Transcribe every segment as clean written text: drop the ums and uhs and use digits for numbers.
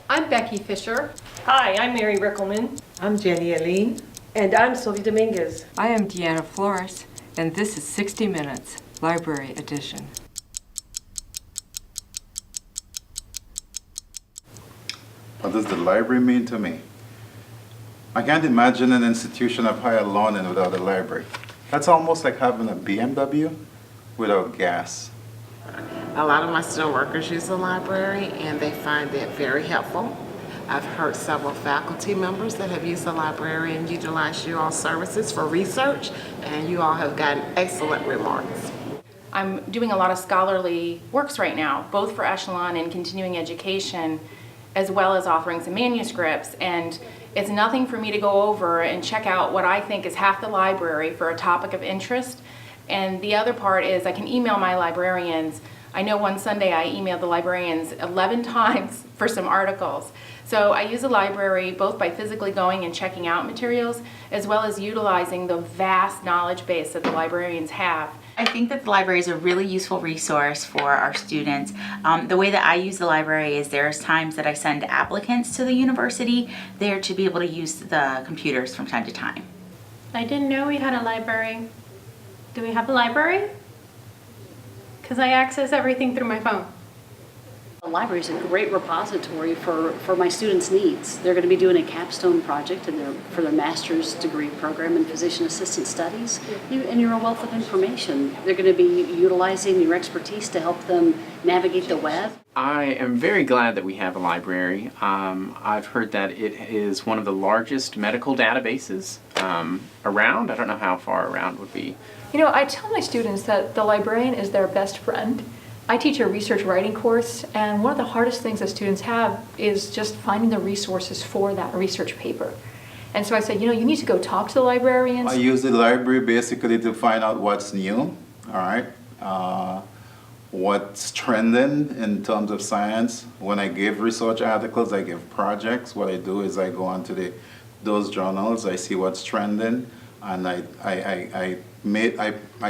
I'm Becky Fisher. Hi, I'm Mary Rickelman. I'm Jenny Aline. And I'm Sylvia Dominguez. I am Deanna Flores, and this is 60 Minutes, Library Edition. What does the library mean to me? I can't imagine an institution of higher learning without a library. That's almost like having a BMW without gas. A lot of my student workers use the library and they find it very helpful. I've heard several faculty members that have used the library and utilized you all's services for research, and you all have gotten excellent remarks. I'm doing a lot of scholarly works right now, both for Echelon and continuing education, as well as authoring some manuscripts, and it's nothing for me to go over and check out what I think is half the library for a topic of interest, and the other part is I can email my librarians. I know one Sunday I emailed the librarians 11 times for some articles. So I use the library both by physically going and checking out materials, as well as utilizing the vast knowledge base that the librarians have. I think that the library is a really useful resource for our students. The way that I use the library is there's times that I send applicants to the university there to be able to use the computers from time to time. I didn't know we had a library. Do we have a library? Because I access everything through my phone. The library is a great repository for my students' needs. They're going to be doing a capstone project for their master's degree program in physician assistant studies. And you're a wealth of information. They're going to be utilizing your expertise to help them navigate the web. I am very glad that we have a library. I've heard that it is one of the largest medical databases around. I don't know how far around would be. You know, I tell my students that the librarian is their best friend. I teach a research writing course, and one of the hardest things that students have is just finding the resources for that research paper. And so I said, you know, you need to go talk to the librarians. I use the library basically to find out what's new, all right? What's trending in terms of science. When I give research articles, I give projects. What I do is I go onto those journals, I see what's trending, and I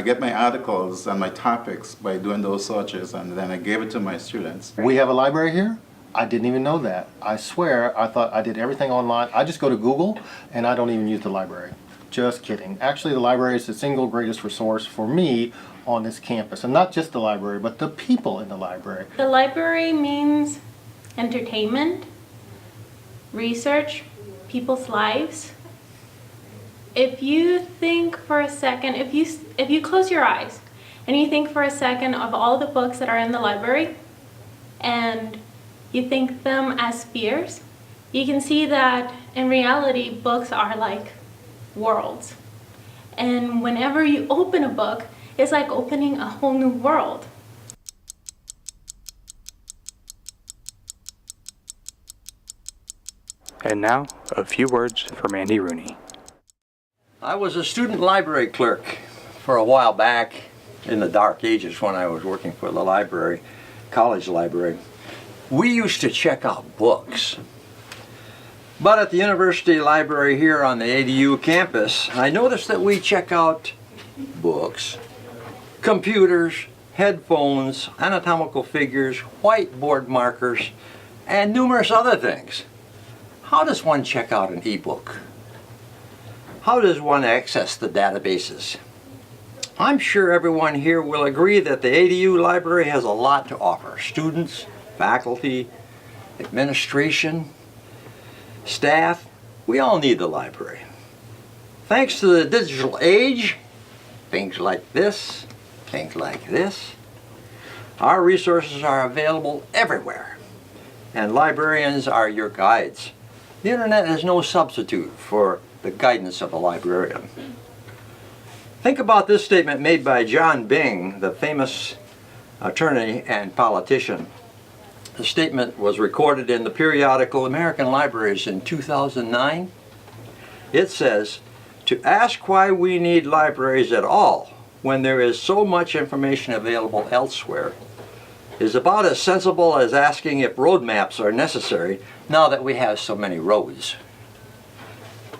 get my articles and my topics by doing those searches, and then I gave it to my students. We have a library here? I didn't even know that. I swear, I thought I did everything online. I just go to Google and I don't even use the library. Just kidding. Actually, the library is the single greatest resource for me on this campus. And not just the library, but the people in the library. The library means entertainment, research, people's lives. If you think for a second, if you close your eyes and you think for a second of all the books that are in the library and you think them as spheres, you can see that in reality books are like worlds. And whenever you open a book, it's like opening a whole new world. And now, a few words from Andy Rooney. I was a student library clerk for a while back in the dark ages when I was working for the library, college library. We used to check out books. But at the university library here on the ADU campus, I noticed that we check out books, computers, headphones, anatomical figures, whiteboard markers, and numerous other things. How does one check out an e-book? How does one access the databases? I'm sure everyone here will agree that the ADU library has a lot to offer. Students, faculty, administration, staff, we all need the library. Thanks to the digital age, things like this, our resources are available everywhere, and librarians are your guides. The internet is no substitute for the guidance of a librarian. Think about this statement made by John Byng, the famous attorney and politician. The statement was recorded in the periodical American Libraries in 2009. It says, "To ask why we need libraries at all when there is so much information available elsewhere is about as sensible as asking if road maps are necessary now that we have so many roads."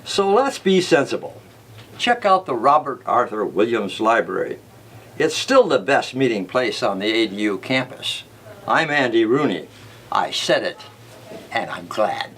So let's be sensible. Check out the Robert Arthur Williams Library. It's still the best meeting place on the ADU campus. I'm Andy Rooney. I said it, and I'm glad.